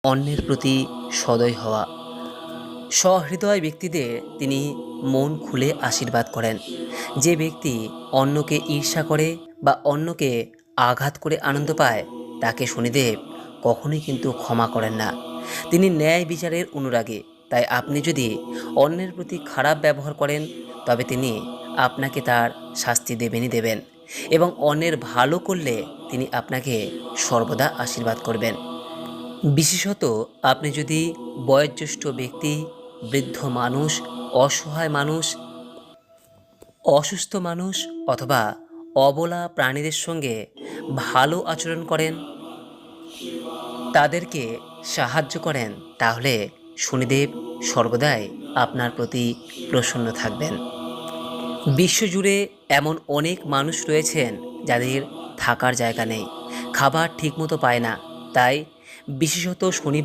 অন্যের প্রতি সদয় হওয়া। সহৃদয় ব্যক্তিদের তিনি মন খুলে আশীর্বাদ করেন। যে ব্যক্তি অন্যকে ঈর্ষা করে বা অন্যকে আঘাত করে আনন্দ পায়, তাকে শনিদেব কখনোই কিন্তু ক্ষমা করেন না। তিনি ন্যায় বিচারের অনুরাগী। তাই আপনি যদি অন্যের প্রতি খারাপ ব্যবহার করেন, তবে তিনি আপনাকে তার শাস্তি দেবেনই দেবেন, এবং অন্যের ভালো করলে তিনি আপনাকে সর্বদা আশীর্বাদ করবেন। বিশেষত আপনি যদি বয়োজ্যেষ্ঠ ব্যক্তি, বৃদ্ধ মানুষ, অসহায় মানুষ, অসুস্থ মানুষ অথবা অবলা প্রাণীদের সঙ্গে ভালো আচরণ করেন, তাদেরকে সাহায্য করেন, তাহলে শনিদেব সর্বদাই আপনার প্রতি প্রসন্ন থাকবেন। বিশ্বজুড়ে এমন অনেক মানুষ রয়েছেন যাদের থাকার জায়গা নেই, খাবার ঠিকমতো পায় না। তাই বিশেষত শনি